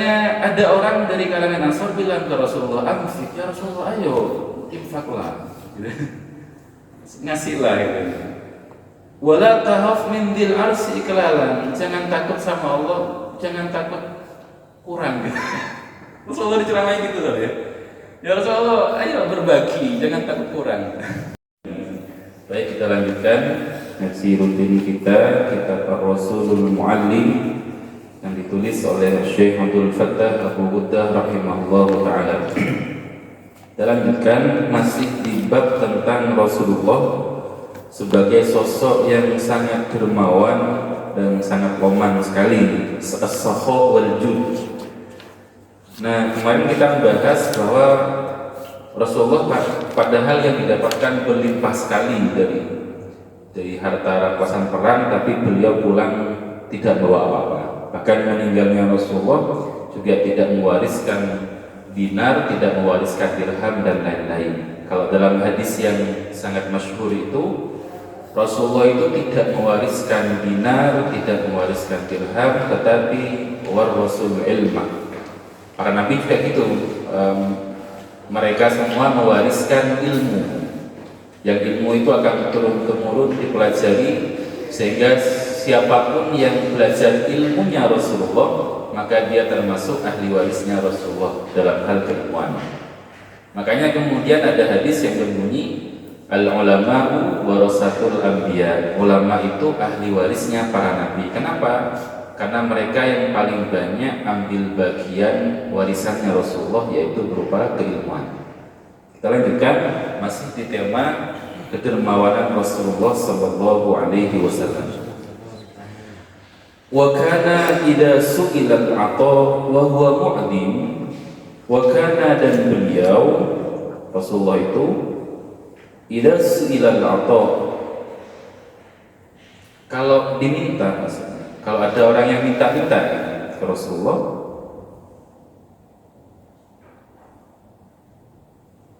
Katanya ada orang dari kalangan Ansar bilang ke Rasulullah, "Anfik ya Rasulullah, ayo infaklah." Gitu. Ngasihlah gitu. Wala tahaf min dil arsi iklalan. Jangan takut sama Allah, jangan takut kurang gitu. Rasulullah diceramai gitu loh ya. Ya Rasulullah, ayo berbagi, jangan takut kurang. Baik, kita lanjutkan ngaji rutin kita, kitab Ar-Rasulul Muallim yang ditulis oleh Syekh Abdul Fattah Abu Ghuddah rahimahullah ta'ala. Kita lanjutkan masih di bab tentang Rasulullah sebagai sosok yang sangat dermawan dan sangat loman sekali, as-sakha wal jud. Nah, kemarin kita membahas bahwa Rasulullah padahal yang didapatkan berlimpah sekali dari harta rampasan perang, tapi beliau pulang tidak bawa apa-apa. Bahkan meninggalnya Rasulullah juga tidak mewariskan dinar, tidak mewariskan dirham dan lain-lain. Kalau dalam hadis yang sangat masyhur itu, Rasulullah itu tidak mewariskan dinar, tidak mewariskan dirham, tetapi warasul ilma. Para nabi juga gitu, mereka semua mewariskan ilmu. Yang ilmu itu akan turun-temurun dipelajari, sehingga siapapun yang belajar ilmunya Rasulullah, maka dia termasuk ahli warisnya Rasulullah dalam hal keilmuan. Makanya kemudian ada hadis yang berbunyi, al-ulama'u warasatul anbiya. Ulama itu ahli warisnya para nabi. Kenapa? Karena mereka yang paling banyak ambil bagian warisannya Rasulullah, yaitu berupa keilmuan. Kita lanjutkan masih di tema kedermawanan Rasulullah sallallahu alaihi wasallam. Wa kana idza su'ila al-'ata wa huwa mu'dim. Wa kana, dan beliau Rasulullah itu idza su'ila al-'ata, kalau diminta, kalau ada orang yang minta-minta ke Rasulullah,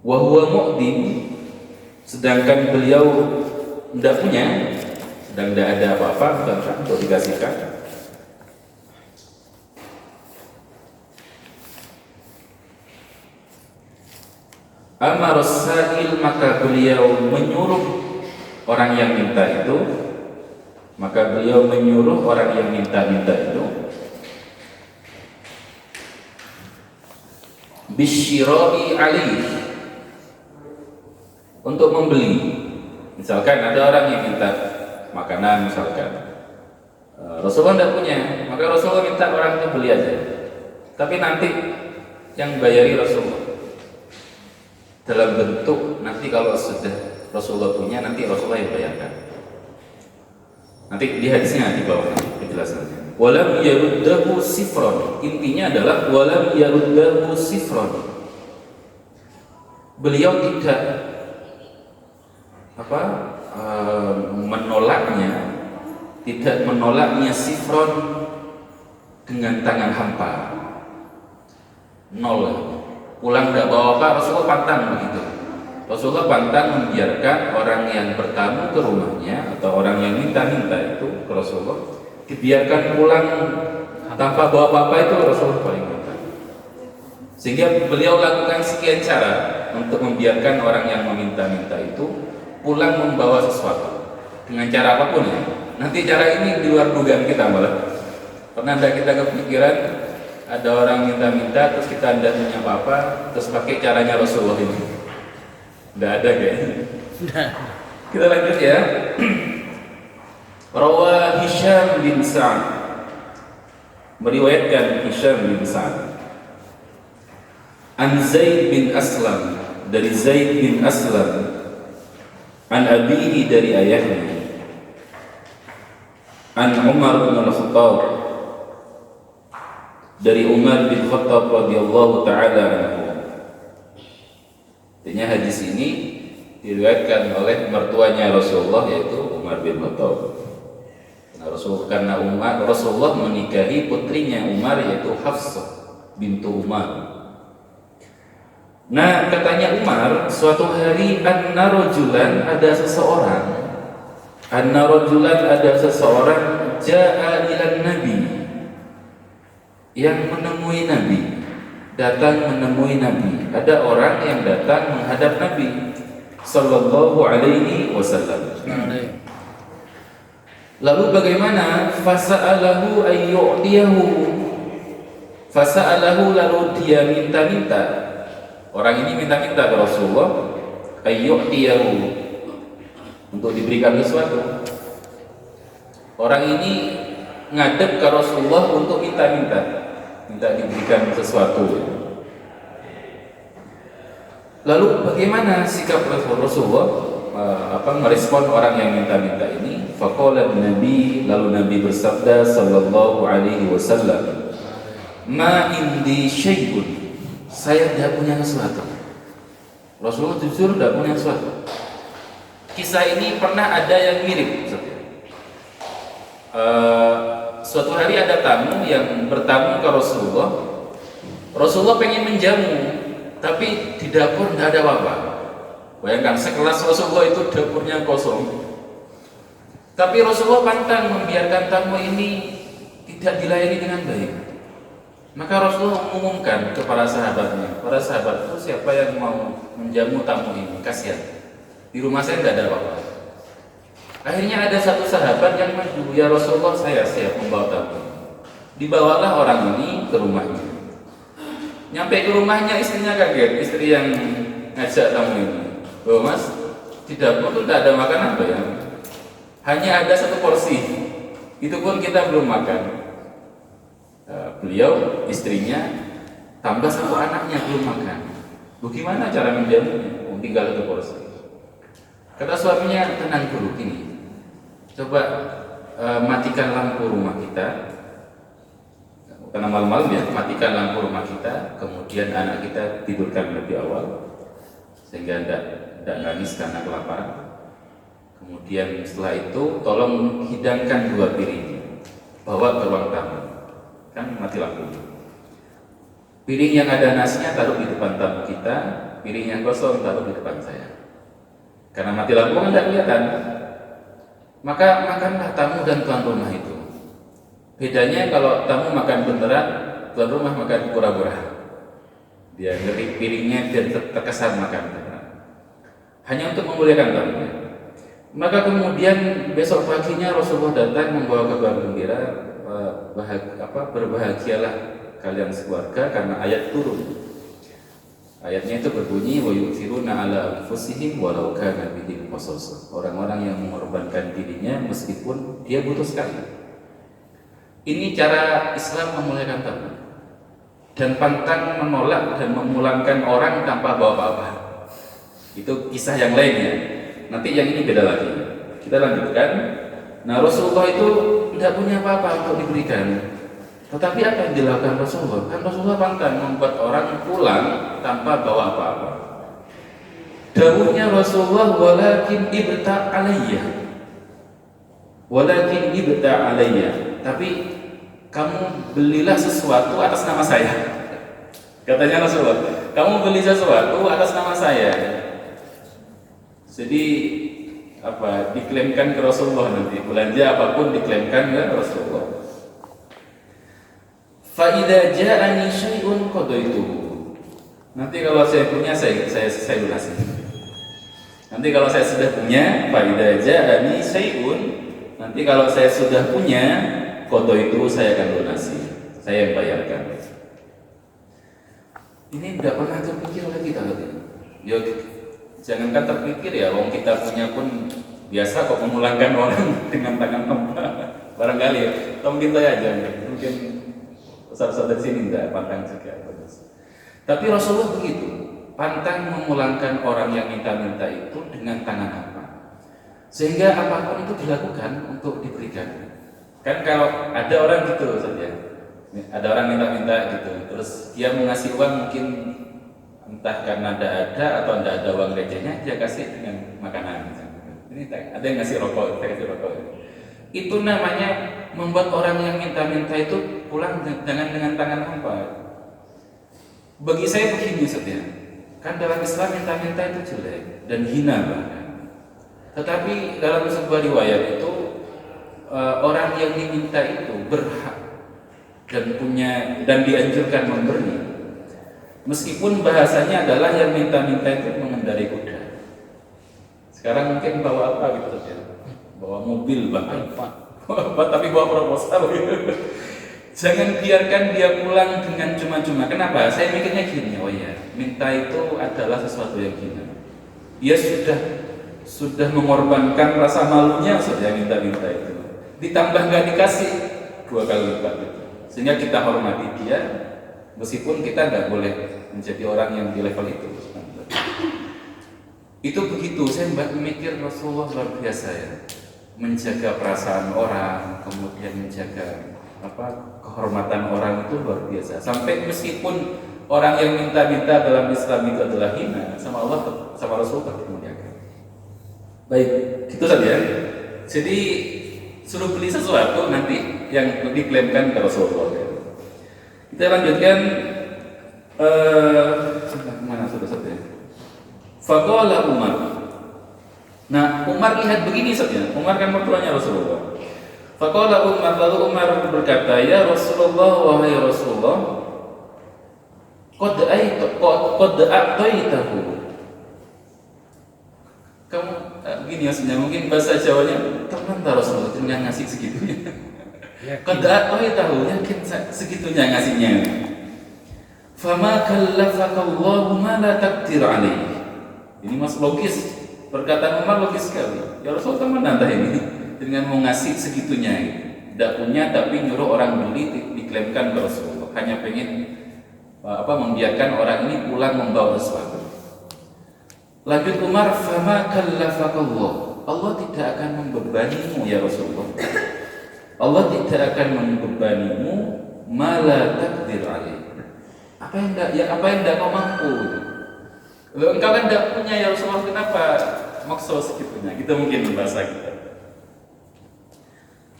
wa huwa mu'dim, sedangkan beliau tidak punya, sedang tidak ada apa-apa untuk dikasihkan. Amar as-sa'il, maka beliau menyuruh orang yang minta itu, maka beliau menyuruh orang yang minta-minta itu bisyira'i alaih, untuk membeli. Misalkan ada orang yang minta makanan, misalkan Rasulullah tidak punya, maka Rasulullah minta orang itu beli aja, tapi nanti yang bayari Rasulullah dalam bentuk, nanti kalau sudah Rasulullah punya, nanti Rasulullah yang bayarkan. Nanti di hadisnya di bawah penjelasannya. Walam yaruddahu sifron. Intinya adalah walam yaruddahu sifron. Beliau tidak menolaknya, tidak menolaknya sifron dengan tangan hampa. Nol. Pulang tidak bawa apa, Rasulullah pantang begitu. Rasulullah pantang membiarkan orang yang bertamu ke rumahnya atau orang yang minta-minta itu ke Rasulullah dibiarkan pulang tanpa bawa apa-apa, itu Rasulullah paling pantang. Sehingga beliau lakukan sekian cara untuk membiarkan orang yang meminta-minta itu pulang membawa sesuatu dengan cara apapun ya. Nanti cara ini di luar dugaan kita malah. Pernah ada kita kepikiran ada orang minta-minta terus kita tidak punya apa-apa terus pakai caranya Rasulullah ini? Tidak ada kayaknya. Kita lanjut ya. Rawa Hisham bin Sa'ad, meriwayatkan Hisham bin Sa'ad an Zaid bin Aslam, dari Zaid bin Aslam, an abihi, dari ayahnya, an Umar bin Al-Khattab, dari Umar bin Khattab radhiyallahu taala anhu. Artinya hadis ini diriwayatkan oleh mertuanya Rasulullah, yaitu Umar bin Khattab. Karena Rasulullah menikahi putrinya Umar, yaitu Hafsah bintu Umar. Nah, katanya Umar, suatu hari anna rajulan, ada seseorang ja'a ilan nabi, yang menemui Nabi, datang menemui Nabi. Ada orang yang datang menghadap Nabi sallallahu alaihi wasallam. Lalu bagaimana? Fasa'alahu ayyu'tiyahu. Fasa'alahu, lalu dia minta-minta. Orang ini minta-minta ke Rasulullah ayyu'tiyahu, untuk diberikan sesuatu. Orang ini ngadep ke Rasulullah untuk minta-minta, minta diberikan sesuatu. Lalu bagaimana sikap Rasulullah merespon orang yang minta-minta ini? Faqala Nabi, lalu Nabi bersabda sallallahu alaihi wasallam, ma indi syai'un, saya tidak punya sesuatu. Rasulullah jujur tidak punya sesuatu. Kisah ini pernah ada yang mirip. Suatu hari ada tamu yang bertamu ke Rasulullah. Rasulullah pengen menjamu, tapi di dapur tidak ada apa-apa. Bayangkan, sekelas Rasulullah itu dapurnya kosong. Tapi Rasulullah pantang membiarkan tamu ini tidak dilayani dengan baik. Maka Rasulullah mengumumkan kepada sahabatnya, para sahabatku, siapa yang mau menjamu tamu ini, kasihan. Di rumah saya tidak ada apa-apa. Akhirnya ada satu sahabat yang maju, ya Rasulullah, saya siap membawa tamu. Dibawalah orang ini ke rumahnya. Nyampe ke rumahnya, istrinya kaget, istri yang ngajak tamu ini. Oh mas, di dapur itu tidak ada makanan ya? Hanya ada satu porsi, itu pun kita belum makan. Beliau, istrinya, tambah satu anaknya belum makan. Bagaimana cara menjamunya? Tinggal satu porsi. Kata suaminya, tenang dulu, gini, coba matikan lampu rumah kita. Karena malam-malam ya, matikan lampu rumah kita, kemudian anak kita tidurkan lebih awal sehingga tidak nangis karena kelaparan. Kemudian setelah itu tolong hidangkan 2 piring, bawa ke ruang tamu, kan mati lampu. Piring yang ada nasinya taruh di depan tamu kita, piring yang kosong taruh di depan saya. Karena mati lampu kan tidak kelihatan. Maka makanlah tamu dan tuan rumah itu. Bedanya kalau tamu makan beneran, tuan rumah makan pura-pura. Dia ngeri piringnya, dia terkesan makan beneran. Hanya untuk memuliakan tamunya. Maka kemudian besok paginya Rasulullah datang membawa kabar gembira, berbahagialah kalian sekeluarga karena ayat turun. Ayatnya itu berbunyi, wa yu'thiruna ala anfusihim walau kana bihim khasasah. Orang-orang yang mengorbankan dirinya meskipun dia butuh sekali. Ini cara Islam memuliakan tamu dan pantang menolak dan memulangkan orang tanpa bawa apa-apa. Itu kisah yang lainnya. Nanti yang ini beda lagi. Kita lanjutkan. Nah, Rasulullah itu tidak punya apa-apa untuk diberikan. Tetapi apa yang dilakukan Rasulullah? Kan Rasulullah pantang membuat orang pulang tanpa bawa apa-apa. Dawuhnya Rasulullah, walakin ibta' alayya. Walakin ibta' alayya. Tapi kamu belilah sesuatu atas nama saya. Katanya Rasulullah, kamu beli sesuatu atas nama saya. Jadi diklaimkan ke Rasulullah, nanti belanja apapun diklaimkan ke Rasulullah. Fa idza ja'ani syai'un qadaituhu. Nanti kalau saya punya saya lunasi. Nanti kalau saya sudah punya, fa idza ja'ani syai'un, nanti kalau saya sudah punya, qadaitu, saya akan lunasi. Saya yang bayarkan. Ini tidak pernah terpikir oleh kita tadi. Ya, jangankan terpikir ya, wong kita punya pun biasa kok memulangkan orang dengan tangan hampa. Barangkali ya, atau mungkin saya aja, mungkin saudara dari sini enggak pantang juga. Tapi Rasulullah begitu, pantang memulangkan orang yang minta-minta itu dengan tangan hampa. Sehingga apapun itu dilakukan untuk diberikan. Kan kalau ada orang gitu saja, ada orang minta-minta gitu, terus dia mau ngasih uang mungkin entah karena ada atau tidak ada uang recehnya, dia kasih dengan makanan. Ini ada yang ngasih rokok, saya kasih rokok. Itu namanya membuat orang yang minta-minta itu pulang dengan tangan hampa. Bagi saya begini saja, kan dalam Islam minta-minta itu jelek dan hina bahkan. Tetapi dalam sebuah riwayat itu orang yang diminta itu berhak dan dianjurkan memberi. Meskipun bahasanya adalah yang minta-minta itu mengendarai kuda. Sekarang mungkin bawa apa gitu saja, bawa mobil bahkan, tapi bawa proposal gitu. Jangan biarkan dia pulang dengan cuma-cuma. Kenapa? Saya mikirnya gini, oh ya, minta itu adalah sesuatu yang hina. Dia sudah mengorbankan rasa malunya saja minta-minta itu. Ditambah nggak dikasih 2 kali lipat gitu. Sehingga kita hormati dia, meskipun kita nggak boleh menjadi orang yang di level itu. Itu begitu. Saya mikir Rasulullah luar biasa ya, menjaga perasaan orang, kemudian menjaga kehormatan orang itu luar biasa. Sampai meskipun orang yang minta-minta dalam Islam itu adalah hina, sama Allah, sama Rasul dimuliakan. Baik, gitu saja. Jadi suruh beli sesuatu nanti yang diklaimkan ke Rasulullah. Kita lanjutkan. Mana sudah. Faqala Umar. Nah, Umar lihat begini saja. Umar kan mertuanya Rasulullah. Faqala Umar, lalu Umar berkata, ya Rasulullah, wahai Rasulullah, qad a'taitahu. Kamu gini maksudnya, mungkin bahasa Jawanya, teman tak Rasulullah dengan ngasih segitunya. Qad a'taitahu, yakin segitunya ngasihnya. Fama kallafakallahu ma la taqdir alaihi. Ini mas logis, perkataan Umar logis sekali. Ya Rasulullah, kamu nantah ini dengan mau ngasih segitunya, tidak punya tapi nyuruh orang beli, diklaimkan ke Rasulullah, hanya pengen membiarkan orang ini pulang membawa sesuatu. Lanjut Umar, fama kallafakallah, Allah tidak akan membebanimu ya Rasulullah, Allah tidak akan membebanimu ma la taqdir alaih, apa yang tidak kau mampu. Loh, engkau kan tidak punya ya Rasulullah, kenapa maksud segitunya? Kita mungkin bahasa kita.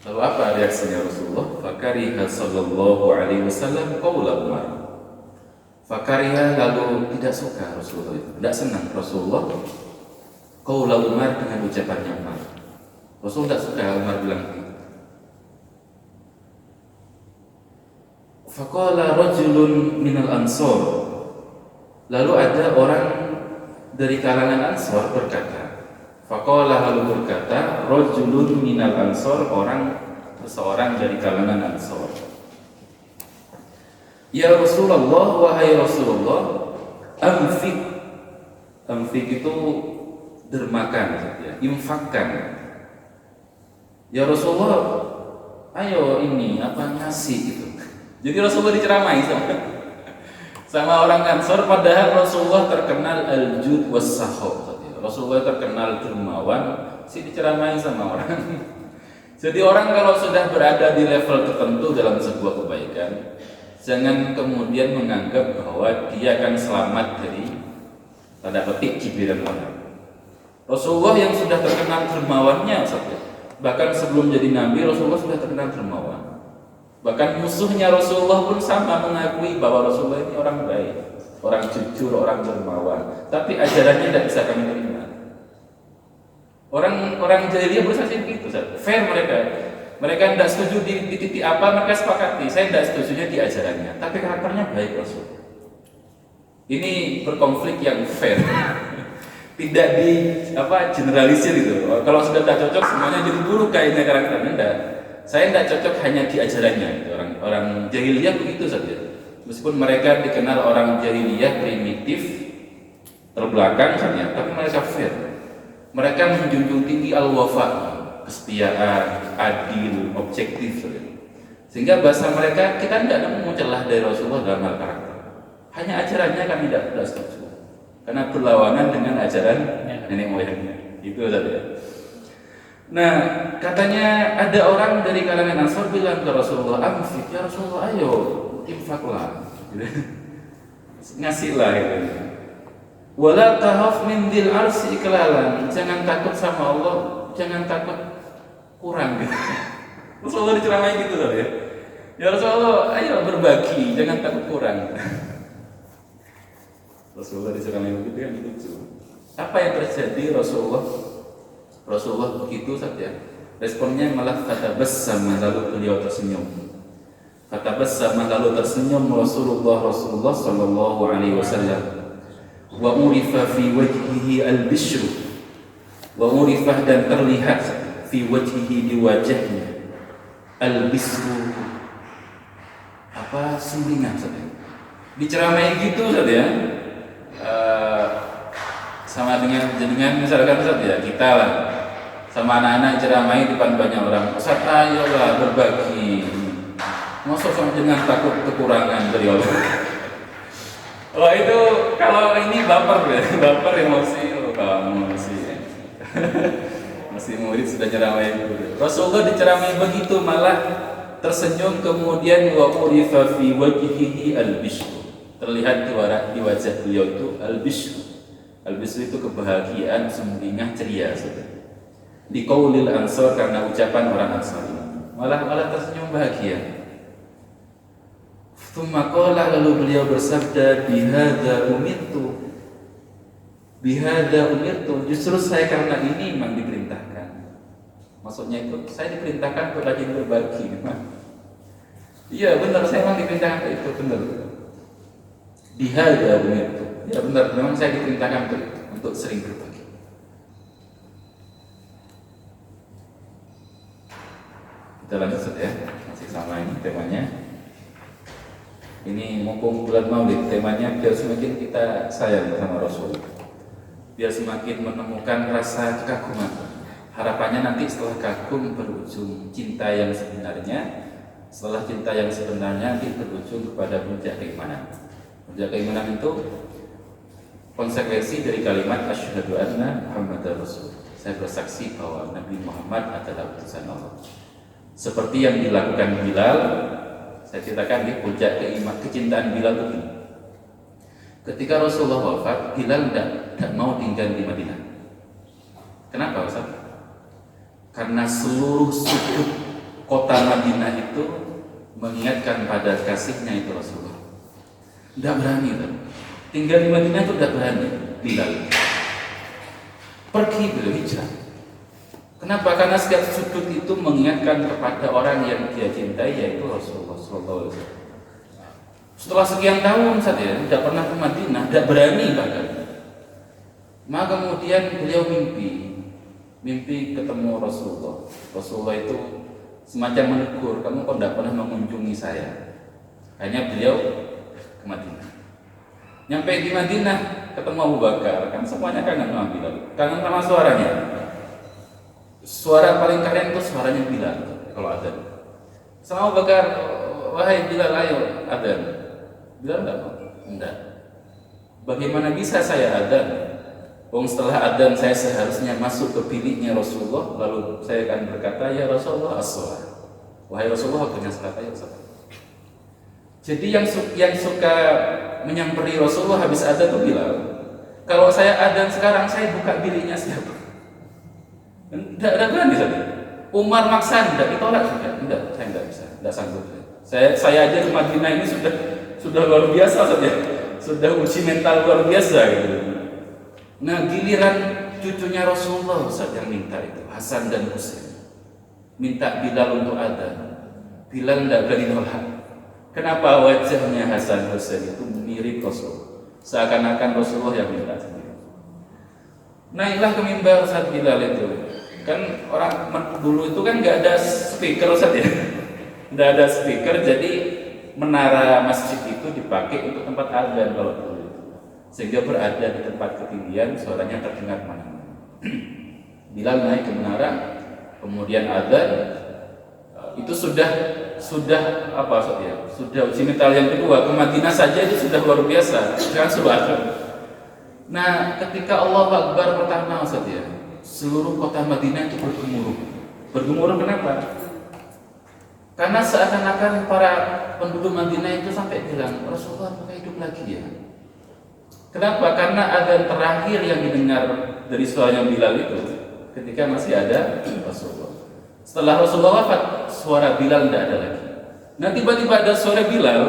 Lalu apa reaksinya Rasulullah? Fakariha sallallahu alaihi wasallam qaula Umar. Fakariha, lalu tidak suka Rasulullah itu, tidak senang Rasulullah qaula Umar, dengan ucapannya Umar. Rasul tidak suka Umar bilang begitu. Faqala rajulun minal ansor. Lalu ada orang dari kalangan Ansor berkata, faqala, lalu berkata, rajulun minal ansor, seseorang dari kalangan Ansor. Ya Rasulullah, wahai Rasulullah, amfik itu dermakan, ya, infakkan. Ya Rasulullah, ayo ini ngasih gitu. Jadi Rasulullah diceramai sama orang Ansor, padahal Rasulullah terkenal al-jud was-sakhab. Rasulullah terkenal dermawan, diceramai sama orang. Jadi orang kalau sudah berada di level tertentu dalam sebuah kebaikan, jangan kemudian menganggap bahwa dia akan selamat dari tanda petik cibiran orang. Rasulullah yang sudah terkenal dermawannya, bahkan sebelum jadi Nabi Rasulullah sudah terkenal dermawan. Bahkan musuhnya Rasulullah pun sama mengakui bahwa Rasulullah ini orang baik, orang jujur, orang dermawan. Tapi ajarannya tidak bisa kami terima. Orang jahiliyah bersaksi begitu, fair mereka. Mereka tidak setuju di titik apa, mereka sepakati. Saya tidak setujunya di ajarannya, tapi karakternya baik Rasul. Ini berkonflik yang fair, tidak di generalisir itu. Kalau sudah tidak cocok semuanya jadi buruk kayaknya karakternya. Tidak. Saya tidak cocok hanya di ajarannya. Orang jahiliyah begitu saja. Meskipun mereka dikenal orang jahiliyah primitif, terbelakang saja, tapi mereka fair. Mereka menjunjung tinggi al-wafa, kesetiaan, adil, objektif saja. Sehingga bahasa mereka, kita tidak nemu celah dari Rasulullah dalam hal karakter. Hanya ajarannya kami tidak setuju, karena berlawanan dengan ajaran nenek moyangnya. Itu saja. Nah, katanya ada orang dari kalangan Ansor bilang ke Rasulullah, amfik ya Rasulullah, ayo infaklah, ngasihlah gitu. Wala tahaf min dil arsi iklalan, jangan takut sama Allah, jangan takut kurang gitu. Rasulullah diceramai gitu loh ya. Ya Rasulullah, ayo berbagi, jangan takut kurang. Rasulullah diceramai begitu kan lucu. Apa yang terjadi Rasulullah begitu saja. Responnya malah kata besar, lalu beliau tersenyum. Fatabassama, lalu tersenyum Rasulullah sallallahu alaihi wasallam. Wa urifa fi wajhihi al-bishru, wa urifah, dan terlihat fi wajhihi, di wajahnya, al-bishru, apa, sumringah saja. Diceramai gitu saja, sama dengan misalkan saja kita lah sama anak-anak ceramai di depan banyak orang, Ustaz ayolah berbagi, masuk sama dengan takut kekurangan dari Allah. Wah itu kalau ini baper ya, baper emosi. Oh, kamu masih murid sudah ceramai guru. Rasulullah diceramai begitu malah tersenyum, kemudian wa urifa fi wajhihi al-bishr, terlihat di wajah beliau itu al-bishr. Al-bishr itu kebahagiaan, sumringah, ceria. Di qaulil ansor, karena ucapan orang Ansar ini malah tersenyum bahagia. Tsumma qala, lalu beliau bersabda, bihadza umirtu, justru saya karena ini memang diperintahkan. Maksudnya itu saya diperintahkan untuk rajin berbagi. Iya benar, saya memang diperintahkan itu, benar. Bihadza umirtu, ya benar, memang saya diperintahkan untuk sering berbagi. Kita lanjut ya, masih sama ini temanya. Ini mumpung bulan Maulid, temanya biar semakin kita sayang sama Rasul, biar semakin menemukan rasa kekaguman. Harapannya nanti setelah kagum berujung cinta yang sebenarnya, setelah cinta yang sebenarnya nanti berujung kepada puncak keimanan. Puncak keimanan itu konsekuensi dari kalimat asyhadu anna Muhammadar Rasul. Saya bersaksi bahwa Nabi Muhammad adalah utusan Allah. Seperti yang dilakukan Bilal, saya ceritakan di puncak kecintaan Bilal begini. Ketika Rasulullah wafat, Bilal tidak mau tinggal di Madinah. Kenapa Ustaz? Karena seluruh sudut kota Madinah itu mengingatkan pada kasihnya itu Rasulullah. Tidak berani kan? Tinggal di Madinah itu tidak berani Bilal. Pergi, beliau hijrah. Kenapa? Karena setiap sudut itu mengingatkan kepada orang yang dia cintai, yaitu Rasulullah SAW. Setelah sekian tahun saja tidak pernah ke Madinah, tidak berani bahkan. Maka kemudian beliau mimpi ketemu Rasulullah. Rasulullah itu semacam menegur, kamu kok tidak pernah mengunjungi saya. Akhirnya beliau ke Madinah. Nyampe di Madinah ketemu Abu Bakar, kan semuanya kangen sama Bilal, kangen sama suaranya. Suara paling keren itu suaranya Bilal kalau adzan. Sama Abu Bakar, wahai Bilal, ayo adzan. Bilal enggak. Bagaimana bisa saya adzan? Setelah adzan saya seharusnya masuk ke biliknya Rasulullah, lalu saya akan berkata, ya Rasulullah as-shalah. Wahai Rasulullah, dengan salat, ayo salat. Jadi yang suka menyamperi Rasulullah habis adzan itu Bilal. Kalau saya adzan sekarang, saya buka biliknya siapa? Tidak berani saja. Umar maksa, tidak ditolak juga. Tidak, saya tidak bisa, tidak sanggup. Saya aja di Madinah ini sudah luar biasa saja, sudah uji mental luar biasa gitu. Nah giliran cucunya Rasulullah saat yang minta itu, Hasan dan Husain, minta Bilal untuk adzan. Bilal tidak berani nolak. Kenapa? Wajahnya Hasan Husain itu mirip Rasul, seakan-akan Rasulullah yang minta sendiri. Naiklah ke mimbar saat Bilal itu. Kan orang dulu itu kan nggak ada speaker saja, nggak ada speaker, jadi menara masjid itu dipakai untuk tempat adzan kalau dulu itu, sehingga berada di tempat ketinggian, suaranya terdengar mana-mana. Bilal naik ke menara, kemudian adzan, itu sudah apa ya? Sudah uji mental yang kedua. Ke Madinah saja itu sudah luar biasa, sekarang sudah adzan. Nah, ketika Allahu Akbar pertama saja, seluruh kota Madinah itu bergemuruh. Bergemuruh kenapa? Karena seakan-akan para penduduk Madinah itu sampai bilang, Rasulullah apakah hidup lagi ya? Kenapa? Karena adzan terakhir yang didengar dari suaranya Bilal itu ketika masih ada Rasulullah. Setelah Rasulullah wafat, suara Bilal tidak ada lagi. Nah tiba-tiba ada suara Bilal,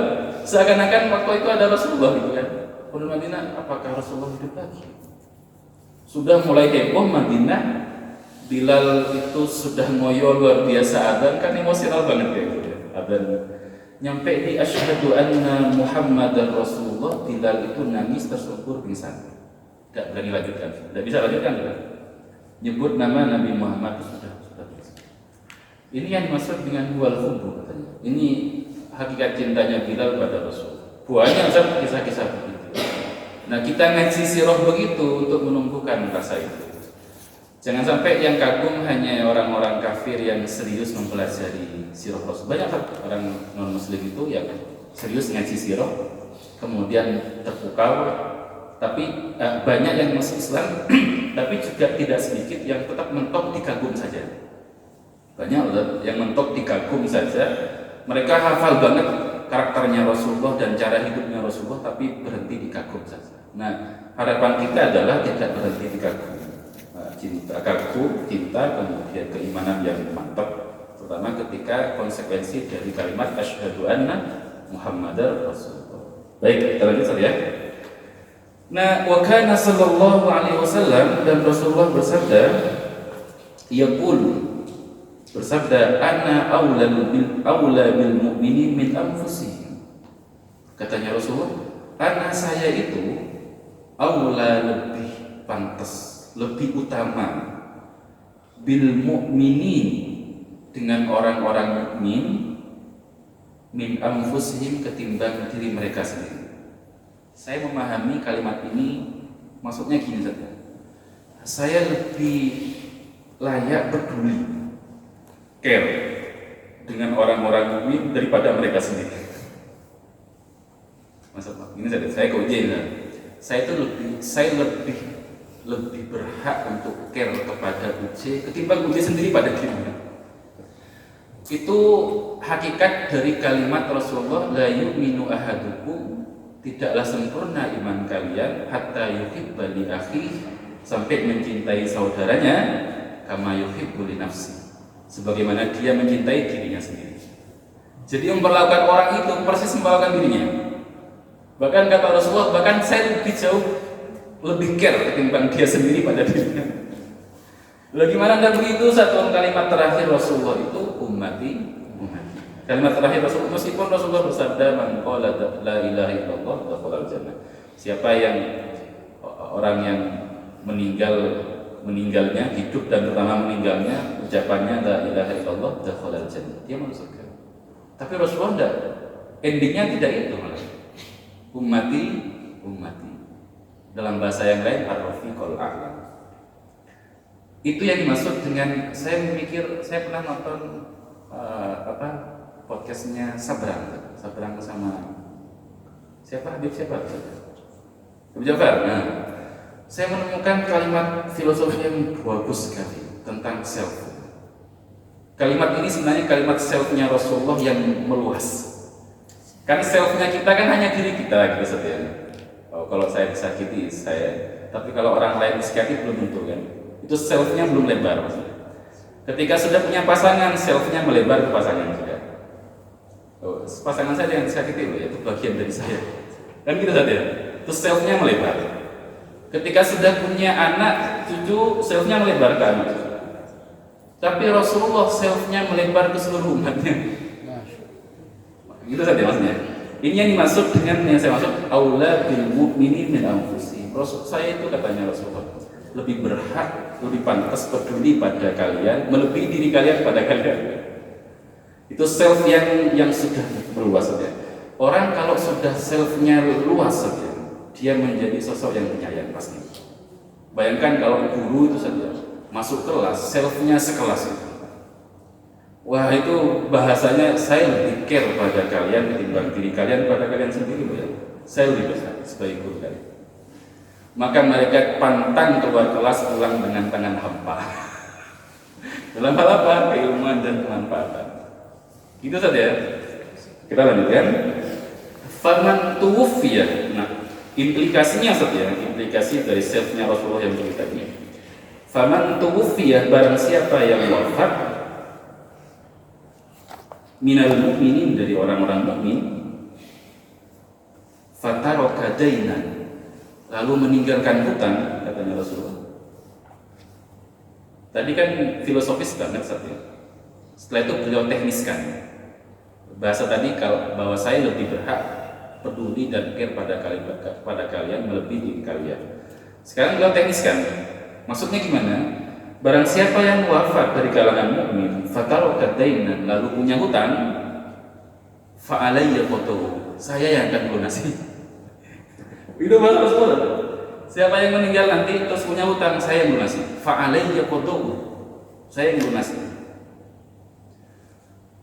seakan-akan waktu itu ada Rasulullah gitu kan. Penduduk Madinah, apakah Rasulullah hidup lagi? Sudah mulai heboh Madinah, Bilal itu sudah ngoyo luar biasa adzan, kan emosional banget ya adzan. Nyampe di asyhadu anna Muhammadar Rasulullah, Bilal itu nangis tersungkur pingsan. Tidak berani lanjutkan, tidak bisa lanjutkan kan? Nyebut nama Nabi Muhammad sudah pingsan. Ini yang dimaksud dengan wal hubbu katanya. Ini hakikat cintanya Bilal pada Rasul. Banyak kisah-kisah begitu. Nah, kita ngaji sirah begitu untuk menumbuhkan rasa itu. Jangan sampai yang kagum hanya orang-orang kafir yang serius mempelajari sirah Rasul. Banyak orang non-muslim itu yang serius ngaji sirah, kemudian terpukau. Tapi banyak yang masuk Islam, tapi juga tidak sedikit yang tetap mentok di kagum saja. Banyak yang mentok di kagum saja. Mereka hafal banget karakternya Rasulullah dan cara hidupnya Rasulullah, tapi berhenti di kagum saja. Nah, harapan kita adalah tidak berhenti di kagum. Cinta, kemudian keimanan yang mantap, terutama ketika konsekuensi dari kalimat asyhadu anna Muhammadar Rasulullah. Baik, kita lanjut ya. Nah, wa kana sallallahu alaihi wasallam, dan Rasulullah bersabda, ana aula bil mu'minin min anfusihim. Katanya Rasulullah, saya itu aula, lebih pantas, lebih utama, bil mu'minin, dengan orang-orang mukmin, min anfusihim, ketimbang diri mereka sendiri. Saya memahami kalimat ini maksudnya gini saja. Saya lebih layak peduli, care dengan orang-orang mukmin daripada mereka sendiri. Maksudnya ini saja. Saya keujian. Saya lebih berhak untuk care kepada UJ ketimbang UJ sendiri pada dirinya. Itu hakikat dari kalimat Rasulullah, la yu'minu ahadukum, tidaklah sempurna iman kalian hatta yuhibba li akhihi, sampai mencintai saudaranya kama yuhibbu li nafsi, sebagaimana dia mencintai dirinya sendiri. Jadi memperlakukan orang itu persis memperlakukan dirinya. Bahkan kata Rasulullah, bahkan saya lebih care ketimbang dia sendiri pada dirinya. Bagaimana dan begitu satu kalimat terakhir Rasulullah itu ummati. Kalimat terakhir Rasulullah, meskipun Rasulullah bersabda man qala la ilaha illallah dakhalal jannah. Siapa yang orang yang meninggalnya, hidup dan terutama meninggalnya, ucapannya la ilaha illallah dakhalal jannah, dia masuk surga. Tapi Rasulullah enggak, endingnya tidak itu malah. Ummati. Dalam bahasa yang lain ar-rafiqul a'la. Itu yang dimaksud dengan, saya pernah nonton podcastnya Sabrang sama siapa? Habib Jafar. Nah, saya menemukan kalimat filosofi yang bagus sekali tentang self. Kalimat ini sebenarnya kalimat selfnya Rasulullah yang meluas. Kan selfnya kita kan hanya diri kita gitu saja. Kalau saya disakiti saya, tapi kalau orang lain disakiti belum tentu kan. Itu selfnya belum lebar maksudnya. Ketika sudah punya pasangan, selfnya melebar ke pasangan juga. Pasangan saya yang disakiti loh, itu bagian dari saya. Kan gitu saja. Itu selfnya melebar. Ketika sudah punya anak, cucu, selfnya melebar ke anak. Tapi Rasulullah selfnya melebar ke seluruh umatnya. Gitu saja maksudnya. Ini yang dimaksud dengan yang saya maksud aula bil mu'minin min anfusihim. Rasul saya itu katanya Rasulullah lebih berhak, lebih pantas peduli pada kalian, melebihi diri kalian pada kalian. Itu self yang sudah meluas saja. Orang kalau sudah selfnya luas saja, dia menjadi sosok yang penyayang pasti. Bayangkan kalau guru itu saja masuk kelas, selfnya sekelas itu. Wah, itu bahasanya saya lebih care pada kalian ketimbang diri kalian pada kalian sendiri. Ya. Saya lebih besar sebagai guru kalian. Maka mereka pantang keluar kelas pulang dengan tangan hampa. Dalam hal apa? Keilmuan dan kemanfaatan. Itu saja. Kita lanjutkan. Faman tuwfiya. Nah, implikasinya saja, implikasi dari selfnya Rasulullah yang begitu tadi. Faman tuwfiya, barang siapa yang wafat minal mu'minin, dari orang-orang mukmin, fataraka dainan, lalu meninggalkan hutang, katanya Rasulullah. Tadi kan filosofis banget saja. Setelah itu beliau tekniskan. bahasa tadi kalau bahwa saya lebih berhak peduli dan care pada kalian melebihi diri kalian. Sekarang beliau tekniskan. Maksudnya gimana? Barang siapa yang wafat dari kalangan mukmin, fataraka dainan, lalu punya hutang, fa alayya qadahu, saya yang akan melunasi. Itu bahasa Rasulullah. Siapa yang meninggal nanti terus punya hutang, saya yang melunasi. Fa alayya qadahu, saya yang melunasi.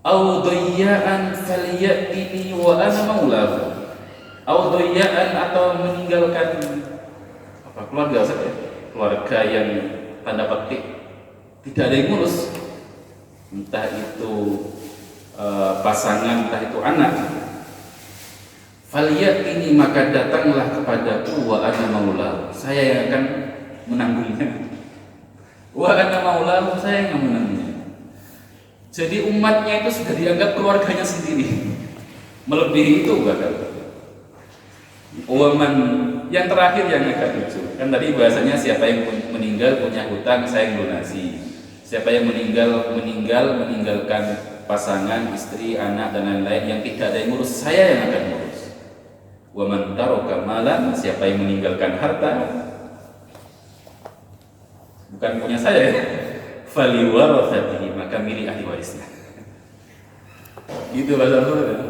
Au dayya'an falyatini wa ana maulahu. Au dayya'an, atau meninggalkan keluarga saja, keluarga yang tanda petik tidak ada yang ngurus, entah itu pasangan, entah itu anak. Falyatini, maka datanglah kepadaku, wa ana maulahu, saya yang akan menanggungnya. Wa ana maulahu, saya yang menanggungnya. Jadi umatnya itu sudah dianggap keluarganya sendiri, melebihi itu bahkan. Waman, yang terakhir yang agak lucu kan tadi bahasanya siapa yang meninggal punya hutang, saya yang lunasi. Siapa yang meninggalkan pasangan, istri, anak dan lain-lain yang tidak ada yang ngurus, saya yang akan ngurus. Waman taraka malan, siapa yang meninggalkan harta, bukan punya saya ya, faliwarathatihi, maka milik ahli warisnya. Itu bahasa Arab.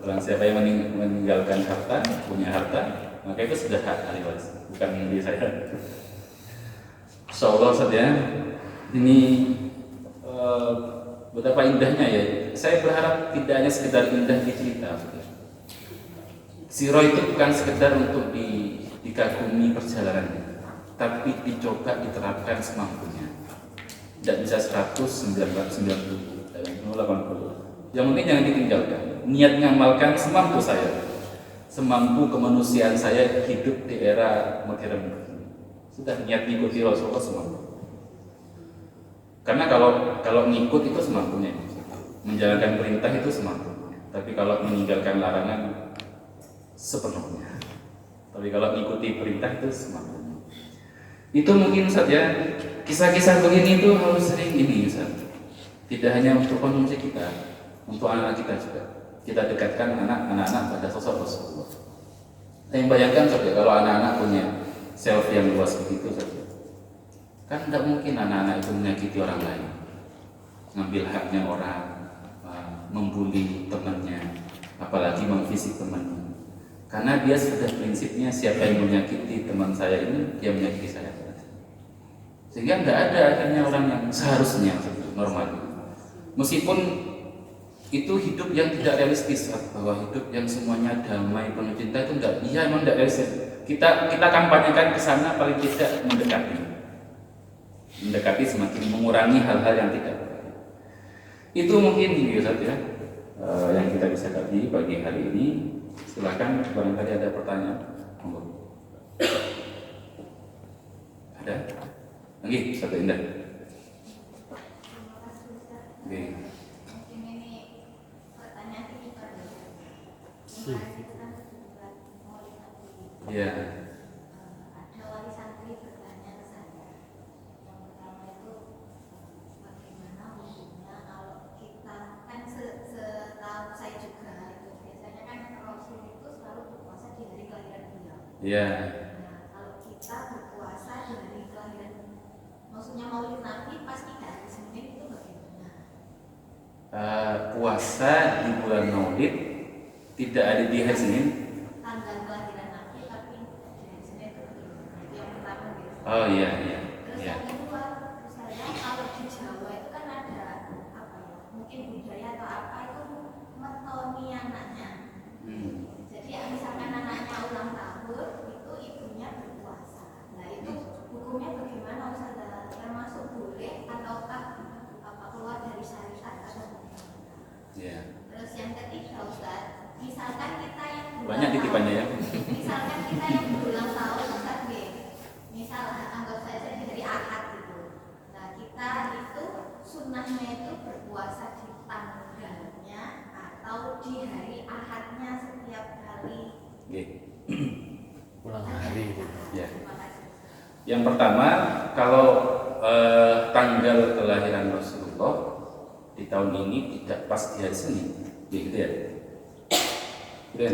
Orang siapa yang meninggalkan harta, punya harta, maka itu sudah hak ahli waris, bukan milik saya. Insyaallah saja ini betapa indahnya ya. Saya berharap tidak hanya sekedar indah di cerita. Sirah itu bukan sekedar untuk dikagumi perjalanan, tapi dicoba diterapkan semampunya. Tidak bisa 100, 90, 80. Yang penting jangan ditinggalkan. Niat ngamalkan semampu saya, semampu kemanusiaan saya hidup di era modern. Sudah niat mengikuti Rasulullah semampu. Karena kalau ngikut itu semampunya, menjalankan perintah itu semampunya. Tapi kalau meninggalkan larangan sepenuhnya. Tapi kalau mengikuti perintah itu semampunya. Itu mungkin saja kisah-kisah begini itu harus sering ini, Ustaz. Tidak hanya untuk konsumsi kita, untuk anak-anak kita juga. Kita dekatkan anak-anak pada sosok Rasulullah. Yang bayangkan saja kalau anak-anak punya self yang luas begitu saja, kan tidak mungkin anak-anak itu menyakiti orang lain, ngambil haknya orang, membuli temannya, apalagi memfisik temannya. Karena dia sudah prinsipnya siapa yang menyakiti teman saya ini, dia menyakiti saya. Sehingga tidak ada akhirnya orang yang seharusnya normal. Meskipun itu hidup yang tidak realistis, bahwa hidup yang semuanya damai penuh cinta itu enggak, iya emang tidak realistis. Kita kampanyekan ke sana, paling tidak mendekati semakin mengurangi hal-hal yang tidak. Itu mungkin gitu saja yang kita bisa kaji pagi hari ini. Silakan barangkali ada pertanyaan. Ada? Lagi satu Indah. Oke. Ya. Ada wali santri bertanya ke saya. Yang pertama itu bagaimana hukumnya kalau kita kan setahu saya juga itu biasanya kan Rasul itu selalu berpuasa di hari kelahiran beliau. Ya. Nah, kalau kita berpuasa di hari kelahiran, maksudnya Maulid Nabi pas tidak hari Senin itu bagaimana? Puasa di bulan Maulid tidak ada di hari Senin. Tanggal kelahiran Nabi tapi di hari Senin itu bagaimana? Itu yang pertama gitu. Oh iya. Terus yang kedua, misalnya kalau di Jawa itu kan ada apa ya? Mungkin budaya atau apa itu metoni anaknya. Jadi misalkan anaknya ulang tahun itu ibunya berpuasa. Nah itu hukumnya bagaimana Ustaz? Termasuk boleh ataukah keluar dari syariat atau bagaimana? Ya. Terus yang ketiga Ustaz, misalkan kita yang Banyak titipannya ya. Misalkan kita yang berulang tahun Ustaz, misal anggap saja di hari Ahad gitu. Nah kita itu sunnahnya itu berpuasa di tanggalnya atau di hari Ahadnya setiap kali. Ulang hari. Ya. Yang pertama, kalau tanggal kelahiran Rasulullah tahun ini tidak pas di hari Senin, gitu ya. Gitu ya.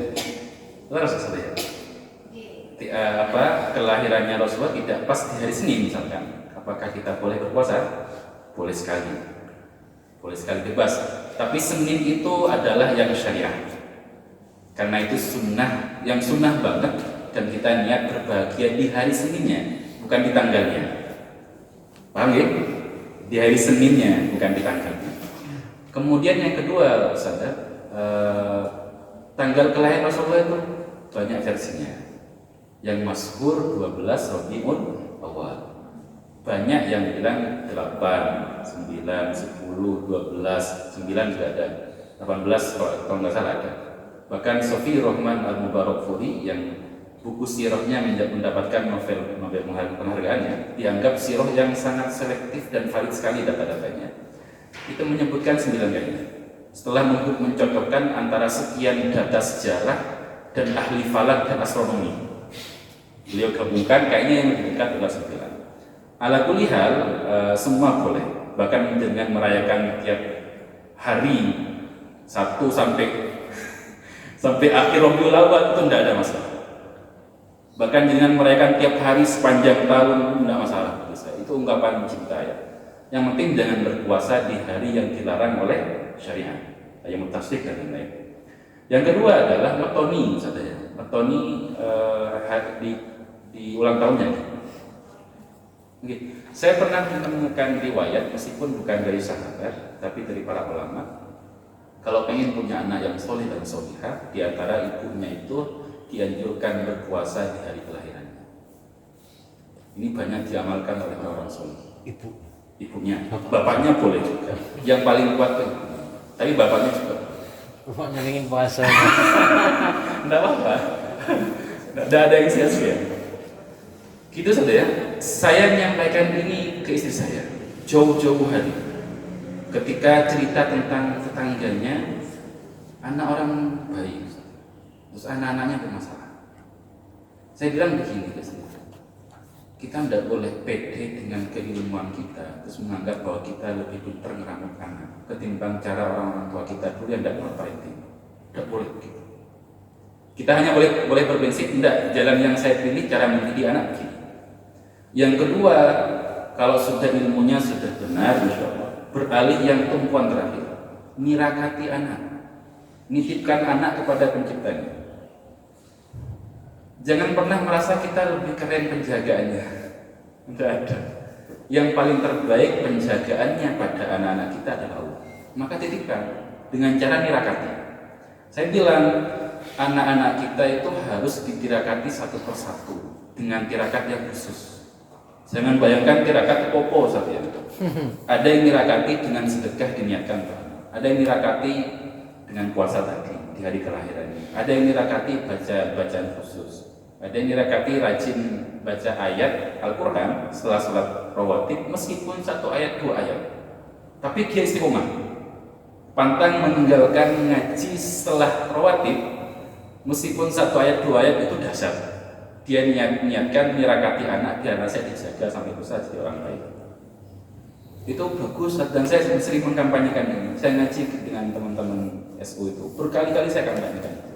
Terus saya kelahirannya Rasulullah tidak pas di hari Senin misalkan, apakah kita boleh berpuasa? Boleh sekali bebas. Tapi Senin itu adalah yang syariah, karena itu sunnah, yang sunnah banget, dan kita niat berbahagia di hari Seninnya, bukan di tanggalnya. Paham ya? Di hari Seninnya, bukan di tanggalnya. Kemudian yang kedua, tanggal kelahiran Rasulullah itu banyak versinya. Yang masyhur 12 Rabiul Awal. Banyak yang bilang 8, 9, 10, 12, 9 juga ada, 18 kalau nggak salah ada. Bahkan Sofi Rohman Al-Mubarakfuri yang buku sirahnya mendapatkan Nobel penghargaannya, dianggap sirah yang sangat selektif dan valid sekali data-datanya. Itu menyebutkan 9 kali. Setelah mencocokkan antara sekian data sejarah dan ahli falak dan astronomi, beliau gabungkan kayaknya yang lebih dekat adalah 9. Ala kulli hal, semua boleh, bahkan dengan merayakan tiap hari 1 sampai akhir Rabiul Awal itu tidak ada masalah. Bahkan dengan merayakan tiap hari sepanjang tahun tidak masalah. Itu ungkapan cinta ya. Yang penting jangan berpuasa di hari yang dilarang oleh syariat, yang mutasdik dan lain-lain. Yang kedua adalah metoni saja. Metoni di ulang tahunnya. Okay. Saya pernah menemukan riwayat, meskipun bukan dari sahabat, tapi dari para ulama. Kalau pengen punya anak yang soleh dan solihah, di antara ibunya itu dianjurkan berpuasa di hari kelahirannya. Ini banyak diamalkan oleh orang soleh. Ibunya, bapaknya boleh juga. Yang paling kuat itu, tapi bapaknya juga. Bapaknya ingin puasa. Tidak apa-apa. Tidak ada yang sia-sia. Gitu saja ya. Saya menyampaikan ini ke istri saya jauh-jauh hari. Ketika cerita tentang tetangganya, anak orang baik, terus anak-anaknya bermasalah. Saya bilang begini ke saya, kita tidak boleh pede dengan keilmuan kita, terus menganggap bahwa kita lebih pintar ngeramut anak ketimbang cara orang-orang tua kita dulu yang tidak pernah parenting. Tidak boleh begitu. Kita hanya boleh berprinsip, tidak, jalan yang saya pilih cara mendidik anak begini. Yang kedua, kalau sudah ilmunya sudah benar, insya Allah, beralih yang tumpuan terakhir, nirakati anak, nitipkan anak kepada penciptanya. Jangan pernah merasa kita lebih keren penjagaannya. Tidak ada. Yang paling terbaik penjagaannya pada anak-anak kita adalah Allah. Maka titipkan dengan cara nirakati. Saya bilang anak-anak kita itu harus ditirakati satu persatu dengan tirakat yang khusus. Jangan bayangkan tirakat popo saja. Ada yang nirakati dengan sedekah diniatkan Tuhan. Ada yang nirakati dengan puasa tadi di hari kelahirannya. Ada yang nirakati baca bacaan khusus. Ada yang nirakati rajin baca ayat Al-Quran setelah sholat rawatib, meskipun 1 ayat 2 ayat. Tapi dia istiqomah. Pantang meninggalkan ngaji setelah rawatib, meskipun 1 ayat 2 ayat itu dahsyat. Dia niatkan nirakati anak biar saya dijaga sampai besar jadi orang baik. Itu bagus, dan saya sering mengkampanyekan ini. Saya ngaji dengan teman-teman SU itu berkali-kali saya kampanyekan itu.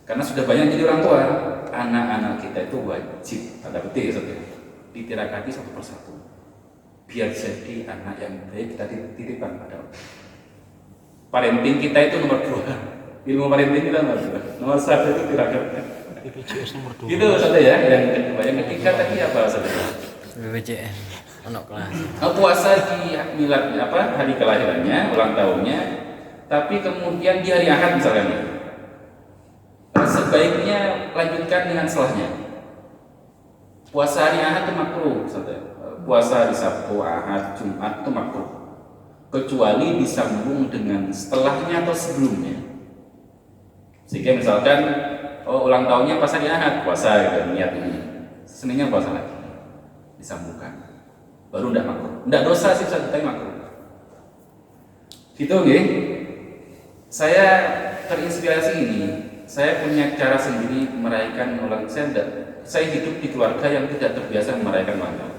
Karena sudah banyak jadi orang tua, anak-anak kita itu wajib, tanda petik ya, ditirakati satu persatu biar jadi anak yang baik. Kita titipkan pada Allah. Parenting kita itu nomor 2, ilmu parenting kita nomor 1 itu tirakat. BPJS nomor 2. Gitu saja ya. Yang kedua, yang ketiga tadi apa saudara? BPJS anak kelas. Puasa di milad hari kelahirannya, ulang tahunnya, tapi kemudian di hari Ahad misalnya, sebaiknya lanjutkan dengan setelahnya. Puasa hari Ahad itu makruh, saudara. Puasa hari Sabtu, Ahad, Jumat itu makruh, kecuali disambung dengan setelahnya atau sebelumnya. Sehingga misalkan ulang tahunnya pas hari Ahad, puasa gitu, niat ini. Seninnya puasa lagi, disambungkan. Baru tidak makruh. Tidak dosa sih, tapi makruh. Gitu nggih. Saya terinspirasi ini. Saya punya cara sendiri merayakan ulang tahun. Saya hidup di keluarga yang tidak terbiasa merayakan ulang tahun.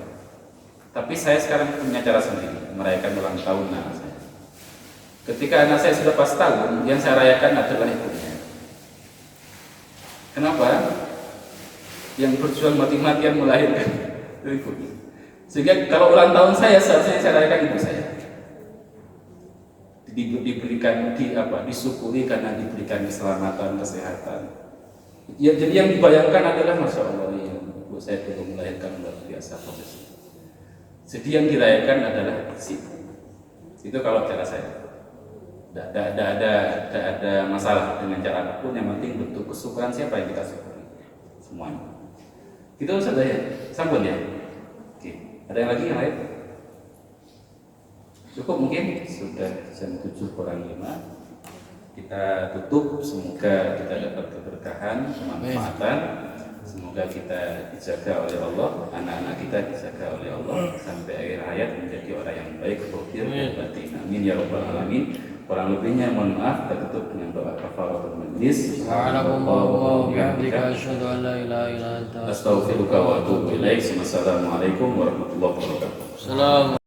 Tapi saya sekarang punya cara sendiri merayakan ulang tahun anak saya. Ketika anak saya sudah pas tahun, yang saya rayakan adalah ibunya. Kenapa? Yang berjuang mati-matian melahirkan ibunya. Sehingga kalau ulang tahun saya, seharusnya saya rayakan ibu saya. Diberikan disyukuri karena diberikan keselamatan, kesehatan. Ya, jadi yang dibayangkan adalah Masya Allah, ya, ibu saya dulu melahirkan luar biasa prosesnya. Jadi yang dirayakan adalah si ibu. Itu kalau cara saya. Tidak ada masalah dengan cara apapun, yang penting bentuk kesyukuran siapa yang kita syukuri, semuanya. Itu sudah ya, sambung ya. Oke, ada yang lagi yang lain? Cukup mungkin, sudah jam 7:05. Kita tutup, semoga kita dapat keberkahan, kemanfaatan. Semoga kita dijaga oleh Allah, anak-anak kita dijaga oleh Allah sampai akhir hayat menjadi orang yang baik, zahir dan batin. Amin ya rabbal alamin. Kurang lebihnya mohon maaf. Kita tutup dengan doa kafaratul majlis. Subhanallah wa bihamdika asyhadu an la ilaha illa anta Astaghfiruka wa atubu ilaik. Wassalamualaikum warahmatullahi wabarakatuh. Salam.